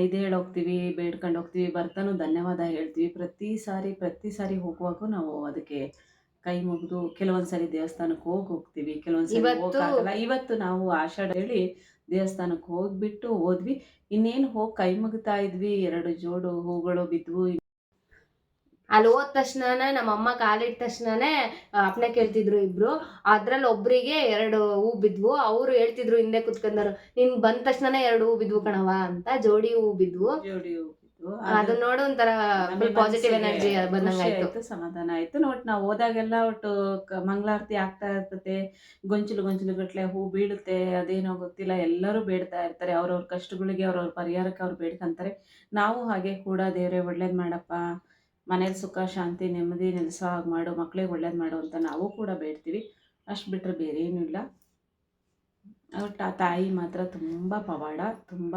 ಇದು ಹೇಳೋಗ್ತೀವಿ, ಬೇಡ್ಕೊಂಡು ಹೋಗ್ತೀವಿ, ಬರ್ತಾನೂ ಧನ್ಯವಾದ ಹೇಳ್ತೀವಿ. ಪ್ರತಿ ಸಾರಿ ಹೋಗುವಾಗೂ ನಾವು ಅದಕ್ಕೆ ಕೈ ಮುಗಿದು ಕೆಲವೊಂದು ಸರಿ ದೇವಸ್ಥಾನಕ್ಕೆ ಹೋಗ್ತೀವಿ, ಕೆಲವೊಂದು ಸರಿ ಹೋಗೋಕ್ಕಾಗಲ್ಲ. ಇವತ್ತು ನಾವು ಆಷಾಢ ಹೇಳಿ ದೇವಸ್ಥಾನಕ್ಕೆ ಹೋಗ್ಬಿಟ್ಟು ಹೋದ್ವಿ. ಇನ್ನೇನು ಹೋಗಿ ಕೈ ಮುಗಿತಾ ಇದ್ವಿ, 2 ಜೋಡು ಹೂಗಳು ಬಿದ್ವು. ಅಲ್ಲಿ ಹೋದ ತಕ್ಷಣನೇ ನಮ್ಮಮ್ಮ ಕಾಲಿಟ್ಟ ತಕ್ಷಣನೇ ಅಪ್ನೆ ಕೇಳ್ತಿದ್ರು ಇಬ್ರು. ಅದ್ರಲ್ಲಿ ಒಬ್ರಿಗೆ 2 ಹೂ ಬಿದ್ವು. ಅವ್ರು ಹೇಳ್ತಿದ್ರು ಹಿಂದೆ ಕುತ್ಕೊಂಡರು, ನಿನ್ ಬಂದ ತಕ್ಷಣನೇ 2 ಹೂ ಬಿದ್ವು ಕಣವ ಅಂತ. ಜೋಡಿ ಹೂ ಬಿದ್ವು. ಅದನ್ನ ನೋಡು ಒಂಥರ ಪಾಸಿಟಿವ್ ಎನರ್ಜಿ ಬಂದಂಗಾಯ್ತು, ಸಮಾಧಾನ ಆಯ್ತು. ನಾವು ಹೋದಾಗೆಲ್ಲ ಒಟ್ಟು ಮಂಗಳಾರತಿ ಆಗ್ತಾ ಇರ್ತದೆ, ಗೊಂಚಲು ಗಟ್ಲೆ ಹೂ ಬೀಳುತ್ತೆ. ಅದೇನೋ ಗೊತ್ತಿಲ್ಲ, ಎಲ್ಲರೂ ಬೇಡ್ತಾ ಇರ್ತಾರೆ ಅವ್ರವ್ರ ಕಷ್ಟಗಳಿಗೆ, ಅವ್ರವ್ರ ಪರಿಹಾರಕ್ಕೆ ಅವ್ರು ಬೇಡ್ಕೊಂತಾರೆ. ನಾವು ಹಾಗೆ ಕೂಡ ದೇವ್ರೆ ಒಳ್ಳೇದು ಮಾಡಪ್ಪ, ಮನೇಲಿ ಸುಖ ಶಾಂತಿ ನೆಮ್ಮದಿ ನೆಲೆಸೋ ಹಾಗೆ ಮಾಡು, ಮಕ್ಳಿಗೆ ಒಳ್ಳೇದು ಮಾಡು ಅಂತ ನಾವು ಕೂಡ ಬೇಡ್ತೀವಿ. ಅಷ್ಟು ಬಿಟ್ಟರೆ ಬೇರೆ ಏನೂ ಇಲ್ಲ. ಒಟ್ಟು ಆ ತಾಯಿ ಮಾತ್ರ ತುಂಬ ಪವಾಡ, ತುಂಬ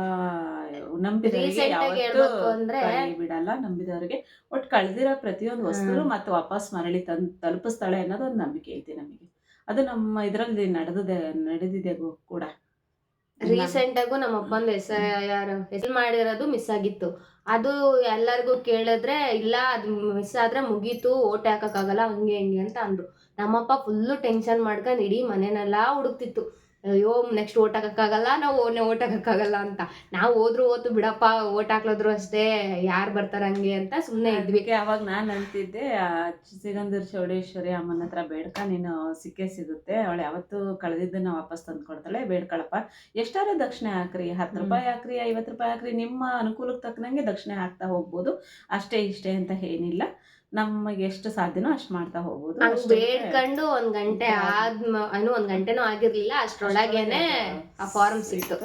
ನಂಬಿದವರಿಗೆ ಯಾವತ್ತೂ ಕೈ ಬಿಡಲ್ಲ. ನಂಬಿದವರಿಗೆ ಒಟ್ಟು ಕಳೆದಿರೋ ಪ್ರತಿಯೊಂದು ವಸ್ತು ಮತ್ತೆ ವಾಪಸ್ ಮರಳಿ ತಲುಪಿಸ್ತಾಳೆ ಅನ್ನೋದೊಂದು ನಂಬಿಕೆ ಐತೆ ನಮಗೆ. ಅದು ನಮ್ಮ ಇದರಲ್ಲಿ ನಡೆದಿದೆ ಕೂಡ. ರೀಸೆಂಟ್ ಆಗು ನಮ್ಮ ಅಪ್ಪಂದು ಹೆಸರು ಮಾಡಿರೋದು ಮಿಸ್ ಆಗಿತ್ತು. ಅದು ಎಲ್ಲರಿಗೂ ಕೇಳಿದ್ರೆ, ಇಲ್ಲ ಅದು ಮಿಸ್ ಆದ್ರೆ ಮುಗೀತು, ಓಟ್ ಹಾಕಕ್ಕಾಗಲ್ಲ, ಹಂಗೆ ಹಿಂಗೆ ಅಂತ ಅಂದ್ರು. ನಮ್ಮಪ್ಪ ಫುಲ್ಲು ಟೆನ್ಷನ್ ಮಾಡ್ಕೊಂಡು ಇಡೀ ಮನೆನೆಲ್ಲ ಹುಡುಕ್ತಿತ್ತು. ಅಯ್ಯೋ ನೆಕ್ಸ್ಟ್ ಓಟ್ ಹಾಕಕ್ಕಾಗಲ್ಲ, ನಾವು ಓಟ್ ಹಾಕಕ್ಕಾಗಲ್ಲ ಅಂತ. ನಾವು ಹೋತು ಬಿಡಪ್ಪ, ಓಟ್ ಹಾಕ್ಲದ್ರು ಅಷ್ಟೇ, ಯಾರು ಬರ್ತಾರ ಹಂಗೆ ಅಂತ ಸುಮ್ಮನೆ ಇದ್ವಿ. ಅವಾಗ ನಾನು ಅಂತಿದ್ದೆ, ಸಿಗಂದೂರು ಚೌಡೇಶ್ವರಿ ಅಮ್ಮನ ಹತ್ರ ಬೇಡ್ಕ, ನೀನು ಸಿಕ್ಕೇ ಸಿಗುತ್ತೆ, ಅವಳು ಯಾವತ್ತೂ ಕಳೆದಿದ್ದನ್ನ ವಾಪಸ್ ತಂದು ಕೊಡ್ತಾಳೆ, ಬೇಡ್ಕೊಳಪ್ಪ. ಎಷ್ಟಾರ ದಕ್ಷಿಣೆ ಹಾಕ್ರಿ, 10 ರೂಪಾಯಿ ಹಾಕ್ರಿ, 50 ರೂಪಾಯಿ ಹಾಕ್ರಿ, ನಿಮ್ಮ ಅನುಕೂಲಕ್ಕೆ ತಕ್ಕನಂಗೆ ದಕ್ಷಿಣೆ ಹಾಕ್ತಾ ಹೋಗ್ಬೋದು. ಅಷ್ಟೇ ಇಷ್ಟೇ ಅಂತ ಏನಿಲ್ಲ, ನಮಗೆ ಎಷ್ಟು ಸಾಧ್ಯನೋ ಅಷ್ಟು ಮಾಡ್ತಾ ಹೋಗ್ಬೋದು. ಬೇಡ್ಕೊಂಡು 1 ಗಂಟೆ ಇನ್ನು 1 ಗಂಟೆನೂ ಆಗಿರ್ಲಿಲ್ಲ, ಅಷ್ಟ್ರೊಳಗೇನೆ ಆ ಫಾರ್ಮ್ ಸಿಕ್ತು.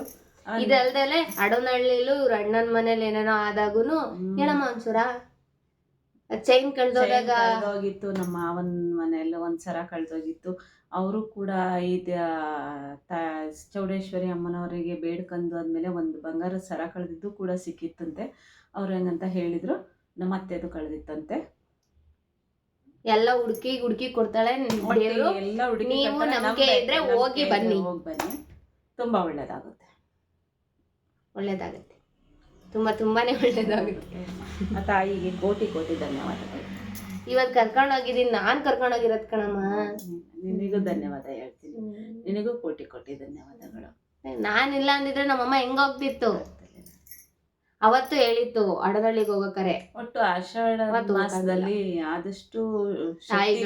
ಇದಲ್ದಲೆ ಅಡೋನಹಳ್ಳಿಲೂ ಇವ್ರ ಅಣ್ಣನ ಮನೇಲಿ ಏನೇನೋ ಆದಾಗುನು ಹೇಳಮ್ಮ ಒಂಚೂರ ಚೈನ್ ಕಳ್ದೋಗಿತ್ತು. ನಮ್ಮ ಮಾವನ ಮನೆಯಲ್ಲಿ ಒಂದ್ಸರ ಕಳ್ದೋಗಿತ್ತು. ಅವರು ಕೂಡ ಚೌಡೇಶ್ವರಿ ಅಮ್ಮನವರಿಗೆ ಬೇಡ್ಕೊಂಡು ಆದ್ಮೇಲೆ ಒಂದು ಬಂಗಾರದ ಸರ ಕಳೆದಿದ್ದು ಕೂಡ ಸಿಕ್ಕಿತ್ತಂತೆ. ಅವ್ರು ಹೆಂಗಂತ ಹೇಳಿದ್ರು, ಮತ್ತೆ ಅದು ಕಳೆದಿತ್ತಂತೆ. ಎಲ್ಲ ಹುಡುಕಿ ಕೊಡ್ತಾಳೆ ದೇವ್ರು. ನೀವು ನಂಬಿಕೆ ಇದ್ರೆ ಹೋಗಿ ಬನ್ನಿ, ತುಂಬಾ ಒಳ್ಳೇದಾಗುತ್ತೆ. ತುಂಬಾನೇ ಒಳ್ಳೇದಾಗುತ್ತೆ. ಆ ತಾಯಿಗೆ ಕೋಟಿ ಧನ್ಯವಾದಗಳು. ಇವತ್ತು ಕರ್ಕೊಂಡೋಗಿದ್ದೀನಿ, ನಾನ್ ಕರ್ಕೊಂಡೋಗಿರೋದ್ ಕಣಮ್ಮ. ನಿನಗೂ ಧನ್ಯವಾದ ಹೇಳ್ತೀನಿ, ನಿನಗೂ ಕೋಟಿ ಧನ್ಯವಾದಗಳು. ನಾನಿಲ್ಲ ಅಂದಿದ್ರೆ ನಮ್ಮಮ್ಮ ಹೆಂಗೋಗ್ತಿತ್ತು. ಅವತ್ತು ಹೇಳಿತ್ತು ಅಡದಳ್ಳಿಗೆ ಹೋಗಕರೆ. ಒಟ್ಟು ಆಷಾಢ ಮಾಸದಲ್ಲಿ ಆದಷ್ಟು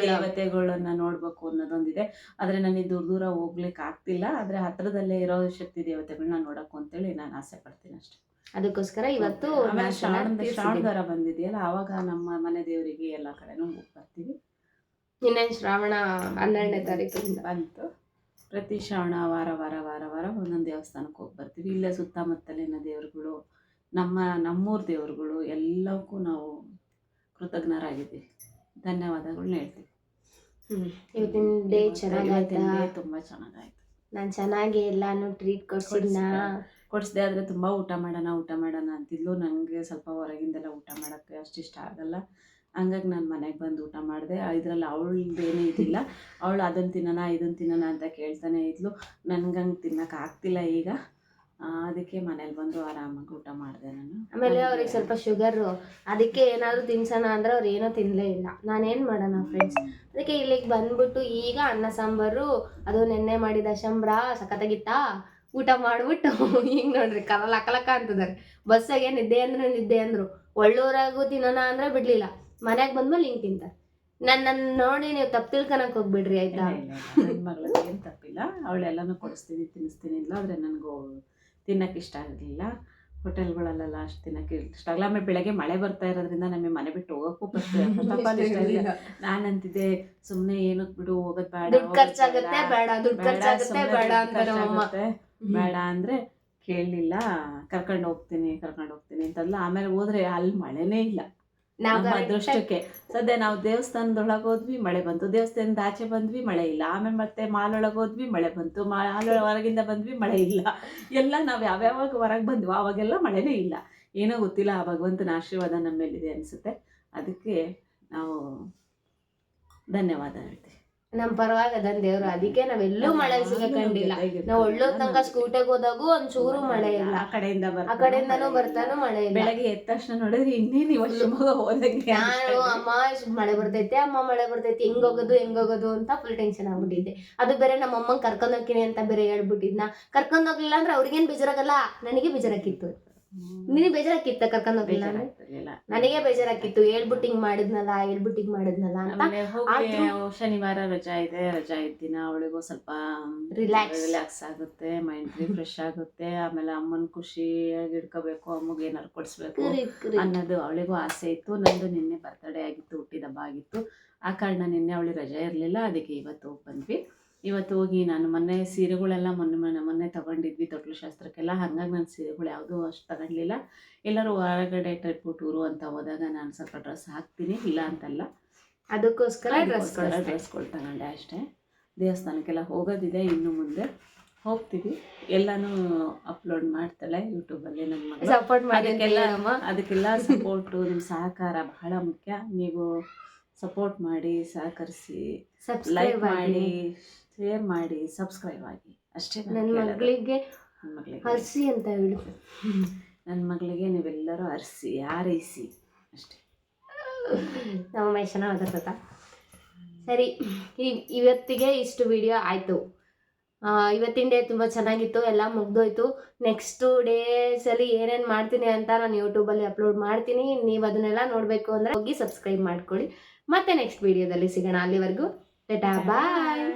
ದೇವತೆಗಳನ್ನ ನೋಡ್ಬೇಕು ಅನ್ನೋದೊಂದಿದೆ. ಆದ್ರೆ ನನಗೆ ದೂರ ಹೋಗ್ಲಿಕ್ಕೆ ಆಗ್ತಿಲ್ಲ. ಆದ್ರೆ ಹತ್ರದಲ್ಲೇ ಇರೋ ಶಕ್ತಿ ದೇವತೆಗಳನ್ನ ನೋಡಕು ಅಂತೇಳಿ ನಾನು ಆಸೆ ಪಡ್ತೀನಿ ಅಷ್ಟೇ. ಅದಕ್ಕೋಸ್ಕರ ಇವತ್ತು ಶ್ರಾವಣದಾರ ಬಂದಿದೆಯಲ್ಲ, ಆವಾಗ ನಮ್ಮ ಮನೆ ದೇವರಿಗೆ ಎಲ್ಲ ಕಡೆನೂ ಹೋಗಿ ಬರ್ತೀವಿ. ಇನ್ನೇನು ಶ್ರಾವಣ 12ನೇ ತಾರೀಕಿಂದ ಬಂತು. ಪ್ರತಿ ಶ್ರಾವಣ ವಾರ ಒಂದೊಂದು ದೇವಸ್ಥಾನಕ್ಕೆ ಹೋಗಿ ಬರ್ತೀವಿ. ಇಲ್ಲೇ ಸುತ್ತಮುತ್ತಲಿನ ದೇವರುಗಳು, ನಮ್ಮೂರ ದೇವರುಗಳು ಎಲ್ಲವಕ್ಕೂ ನಾವು ಕೃತಜ್ಞರಾಗಿದ್ದೀವಿ. ಧನ್ಯವಾದಗಳನ್ನ ಹೇಳ್ತೀವಿ. ಇವತ್ತಿನ ಡೇ ಚೆನ್ನಾಗಾಯ್ತಾ? ತುಂಬಾ ಚೆನ್ನಾಗಾಯ್ತು. ನಾನು ಚೆನ್ನಾಗಿ ಎಲ್ಲಾನು ಟ್ರೀಟ್ ಕೊಡಿಸ್ದೆ. ಆದರೆ ತುಂಬ ಊಟ ಮಾಡೋಣ ಅಂತಿದ್ಲು. ನನಗೆ ಸ್ವಲ್ಪ ಹೊರಗಿಂದೆಲ್ಲ ಊಟ ಮಾಡೋಕ್ಕೆ ಅಷ್ಟಿಷ್ಟ ಆಗಲ್ಲ. ಹಂಗಾಗಿ ನಾನು ಮನೆಗೆ ಬಂದು ಊಟ ಮಾಡಿದೆ. ಇದರಲ್ಲಿ ಅವಳದ್ದೇನೂ ಇದಿಲ್ಲ. ಅವಳು ಅದನ್ನು ತಿನ್ನೋಣ ಇದನ್ನು ತಿನ್ನೋಣ ಅಂತ ಕೇಳ್ತಾನೆ ಇದ್ಲು. ನನಗಂಗೆ ತಿನ್ನೋಕೆ ಆಗ್ತಿಲ್ಲ ಈಗ. ಅದಕ್ಕೆ ಮನೇಲಿ ಬಂದು ಆರಾಮಾಗಿ ಊಟ ಮಾಡಿದೆ ನಾನು. ಆಮೇಲೆ ಅವ್ರಿಗೆ ಸ್ವಲ್ಪ ಶುಗರು, ಅದಕ್ಕೆ ಏನಾದರೂ ತಿನ್ಸೋಣ ಅಂದರೆ ಅವ್ರು ಏನೂ ತಿನ್ನಲೇ ಇಲ್ಲ. ನಾನೇನು ಮಾಡೋಣ ಫ್ರೆಂಡ್ಸ್, ಅದಕ್ಕೆ ಇಲ್ಲಿಗೆ ಬಂದ್ಬಿಟ್ಟು ಈಗ ಅನ್ನ ಸಾಂಬಾರು, ಅದು ನೆನ್ನೆ ಮಾಡಿದ ಶಂಬ್ರ ಸಖತ್ತಾಗಿತ್ತಾ, ಊಟ ಮಾಡಿಬಿಟ್ಟು ಈಗ ನೋಡ್ರಿ ಕಲಕ ಅಂತದಾರೆ. ಬಸ್ಸಾಗೆ ನಿದ್ದೆ ಅಂದರು. ಒಳ್ಳೂರಾಗೂ ತಿನ್ನೋಣ ಅಂದರೆ ಬಿಡಲಿಲ್ಲ. ಮನೆಗೆ ಬಂದ್ಮೇಲೆ ಹಿಂಗೆ ತಿಂತಾರೆ. ನನ್ನ ನೋಡಿ ನೀವು ತಪ್ಪು ತಿಳ್ಕೊಳಕ್ಕೆ ಹೋಗ್ಬಿಡ್ರಿ ಆಯ್ತಾ. ನನ್ನ ಮಗಳಿಗೆ ಏನು ತಪ್ಪಿಲ್ಲ. ಅವಳೆಲ್ಲನೂ ಕೊಡಿಸ್ತೀನಿ ತಿನ್ನಿಸ್ತೀನಿ ಇಲ್ಲ. ಆದರೆ ನನಗೂ ತಿನ್ನೋಕ್ಕೆ ಇಷ್ಟ ಆಗಲಿಲ್ಲ. ಹೋಟೆಲ್ಗಳಲ್ಲೆಲ್ಲ ಅಷ್ಟು ತಿನ್ನೋಕ್ಕೆ ಇಷ್ಟ ಆಗಲ್ಲ. ಆಮೇಲೆ ಬೆಳಗ್ಗೆ ಮಳೆ ಬರ್ತಾ ಇರೋದ್ರಿಂದ ನಮಗೆ ಮನೆ ಬಿಟ್ಟು ಹೋಗೋಕ್ಕೂ ಫಸ್ಟ್ ಇಷ್ಟ ಇಲ್ಲ. ನಾನು ಅಂತಿದ್ದೆ ಸುಮ್ಮನೆ ಏನಕ್ಕೆ ಬಿಡು, ಹೋಗೋದು ಬೇಡ, ದುಡ್ಡು ಖರ್ಚಾಗುತ್ತೆ ಬೇಡ ಅಂತಾರೆ. ಬೇಡ ಅಂದರೆ ಕೇಳಲಿಲ್ಲ. ಕರ್ಕೊಂಡು ಹೋಗ್ತೀನಿ ಅಂತಲ್ಲ. ಆಮೇಲೆ ಹೋದ್ರೆ ಅಲ್ಲಿ ಮಳೆನೇ ಇಲ್ಲ. ನಮ್ಮ ಅದೃಷ್ಟಕ್ಕೆ ಸದ್ಯ ನಾವು ದೇವಸ್ಥಾನದೊಳಗೆ ಹೋದ್ವಿ, ಮಳೆ ಬಂತು. ದೇವಸ್ಥಾನದ ಆಚೆ ಬಂದ್ವಿ, ಮಳೆ ಇಲ್ಲ. ಆಮೇಲೆ ಮತ್ತೆ ಮಾಲೊಳಗೆ ಹೋದ್ವಿ, ಮಳೆ ಬಂತು. ಮಾಲ್ ಹೊರಗಿಂದ ಬಂದ್ವಿ, ಮಳೆ ಇಲ್ಲ. ಎಲ್ಲ ನಾವು ಯಾವ್ಯಾವಾಗ ಹೊರಗೆ ಬಂದ್ವಿ ಅವಾಗೆಲ್ಲ ಮಳೆನೇ ಇಲ್ಲ. ಏನೋ ಗೊತ್ತಿಲ್ಲ, ಆ ಭಗವಂತನ ಆಶೀರ್ವಾದ ನಮ್ಮ ಮೇಲಿದೆ ಅನಿಸುತ್ತೆ. ಅದಕ್ಕೆ ನಾವು ಧನ್ಯವಾದ ಹೇಳ್ತೀವಿ. ನಮ್ಮ ಪರವಾಗಿ ಅದನ್ನ ದೇವ್ರು. ಅದಕ್ಕೆ ನಾವೆಲ್ಲೂ ಮಳೆ ಸಿಗಕೊಂಡಿಲ್ಲ. ನಾವು ಒಳ್ಳೂರ್ ತನಕ ಸ್ಕೂಟಿಗೆ ಹೋದಾಗೂ ಒಂಚೂರು ಮಳೆ ಇಲ್ಲ. ಆ ಕಡೆಯಿಂದನೂ ಬರ್ತಾನು ಮಳೆ ಇಲ್ಲ. ಬೆಳಗ್ಗೆ ಎದ್ದ ತಕ್ಷಣ ನೋಡಿದ್ರೆ ಇನ್ನೇನು ಇವತ್ತು ಶಿವಮೊಗ್ಗ ಹೋದಂಗೆ. ನಾನು ಅಮ್ಮ ಮಳೆ ಬರ್ತೈತೆ ಹೆಂಗ್ ಹೋಗೋದು ಅಂತ ಫುಲ್ ಟೆನ್ಷನ್ ಆಗ್ಬಿಟ್ಟಿದ್ದೆ. ಅದು ಬೇರೆ ನಮ್ಮ ಅಮ್ಮಂಗೆ ಕರ್ಕೊಂಡ್ ಹೋಗ್ತೀನಿ ಅಂತ ಬೇರೆ ಹೇಳ್ಬಿಟ್ಟಿದ್ನ. ಕರ್ಕೊಂಡ್ ಹೋಗ್ಲಿಲ್ಲ ಅಂದ್ರೆ ಅವ್ರಿಗೇನ್ ಬೇಜಾರಾಗಲ್ಲ, ನನಗೆ ಬೇಜಾರಾಕಿತ್ತು. ನಿನಗೆ ಬೇಜಾರಾಕಿತ್ತ ಕರ್ಕೊಂಡ್ ಹೋಗ್ಲಿಲ್ಲ? ನನಗೆ ಬೇಜಾರಾಕಿತ್ತು. ಹೇಳ್ಬಿಟ್ಟು ಹಿಂಗ್ ಮಾಡಿದ್ನಲ್ಲ ಅಂತ. ಶನಿವಾರ ರಜಾ ಇದ್ದಿನ ಅವಳಿಗೂ ಸ್ವಲ್ಪ ರಿಲ್ಯಾಕ್ಸ್ ಆಗುತ್ತೆ, ಮೈಂಡ್ ರಿಫ್ರೆಶ್ ಆಗುತ್ತೆ. ಆಮೇಲೆ ಅಮ್ಮನ ಖುಷಿಯಾಗಿ ಇಡ್ಕೋಬೇಕು, ಅಮ್ಮಗೆ ಏನಾರು ಕೊಡಿಸ್ಬೇಕು ಅನ್ನೋದು ಅವಳಿಗೂ ಆಸೆ ಇತ್ತು. ನಂದು ನಿನ್ನೆ ಬರ್ತಡೇ ಆಗಿತ್ತು, ಹುಟ್ಟಿದಬ್ಬ ಆಗಿತ್ತು. ಆ ಕಾರಣ ನಿನ್ನೆ ಅವಳಿಗೆ ರಜೆ ಇರಲಿಲ್ಲ. ಅದಕ್ಕೆ ಇವತ್ತು ಬಂದ್ವಿ. ಇವತ್ತು ಹೋಗಿ ನಾನು ಮೊನ್ನೆ ಸೀರೆಗಳೆಲ್ಲ ಮೊನ್ನೆ ತೊಗೊಂಡಿದ್ವಿ ತೊಟ್ಲು ಶಾಸ್ತ್ರಕ್ಕೆಲ್ಲ. ಹಾಗಾಗಿ ನಾನು ಸೀರೆಗಳು ಯಾವುದೂ ಅಷ್ಟು ತಗೊಳ್ಳಿಲ್ಲ. ಎಲ್ಲರೂ ಹೊರಗಡೆ ಟ್ರಿಪ್ಪು ಟೂರು ಅಂತ ಹೋದಾಗ ನಾನು ಸ್ವಲ್ಪ ಡ್ರೆಸ್ ಹಾಕ್ತೀನಿ, ಇಲ್ಲ ಅಂತಲ್ಲ. ಅದಕ್ಕೋಸ್ಕರ ಡ್ರೆಸ್ಗಳು ತಗೊಂಡೆ ಅಷ್ಟೇ. ದೇವಸ್ಥಾನಕ್ಕೆಲ್ಲ ಹೋಗೋದಿದೆ, ಇನ್ನು ಮುಂದೆ ಹೋಗ್ತೀವಿ. ಎಲ್ಲನೂ ಅಪ್ಲೋಡ್ ಮಾಡ್ತಾಳೆ ಯೂಟ್ಯೂಬಲ್ಲಿ ನನ್ನ ಮಗಳು. ಸಪೋರ್ಟ್ ಅದಕ್ಕೆಲ್ಲ ಸಪೋರ್ಟು, ನಿಮ್ಮ ಸಹಕಾರ ಬಹಳ ಮುಖ್ಯ. ನೀವು ಸಪೋರ್ಟ್ ಮಾಡಿ, ಸಹಕರಿಸಿ, ಲೈಕ್ ಮಾಡಿ, ಶೇರ್ ಮಾಡಿ, ಸಬ್ಸ್ಕ್ರೈಬ್ ಆಗಿ ಅಷ್ಟೇ. ನನ್ನ ಮಗಳಿಗೆ ಹರಿಸಿ ಅಂತ ಹೇಳು. ನನ್ನ ಮಗಳಿಗೆ ನೀವೆಲ್ಲರೂ ಹರಿಸಿ ಹಾರೈಸಿ ಅಷ್ಟೇ. ನಮ್ಮ ಮೈಸನ ಓದತ್ತ. ಸರಿ, ಇವತ್ತಿಗೆ ಇಷ್ಟು ವಿಡಿಯೋ ಆಯಿತು. ಇವತ್ತಿನ ಡೇ ತುಂಬ ಚೆನ್ನಾಗಿತ್ತು, ಎಲ್ಲ ಮುಗ್ದೋಯ್ತು. ನೆಕ್ಸ್ಟ್ ಡೇಸಲ್ಲಿ ಏನೇನು ಮಾಡ್ತೀನಿ ಅಂತ ನಾನು ಯೂಟ್ಯೂಬಲ್ಲಿ ಅಪ್ಲೋಡ್ ಮಾಡ್ತೀನಿ. ನೀವು ಅದನ್ನೆಲ್ಲ ನೋಡಬೇಕು ಅಂದರೆ ಹೋಗಿ ಸಬ್ಸ್ಕ್ರೈಬ್ ಮಾಡ್ಕೊಳ್ಳಿ. ಮತ್ತೆ ನೆಕ್ಸ್ಟ್ ವಿಡಿಯೋದಲ್ಲಿ ಸಿಗೋಣ. ಅಲ್ಲಿವರೆಗೂ ಟಾಟಾ ಬಾಯ್.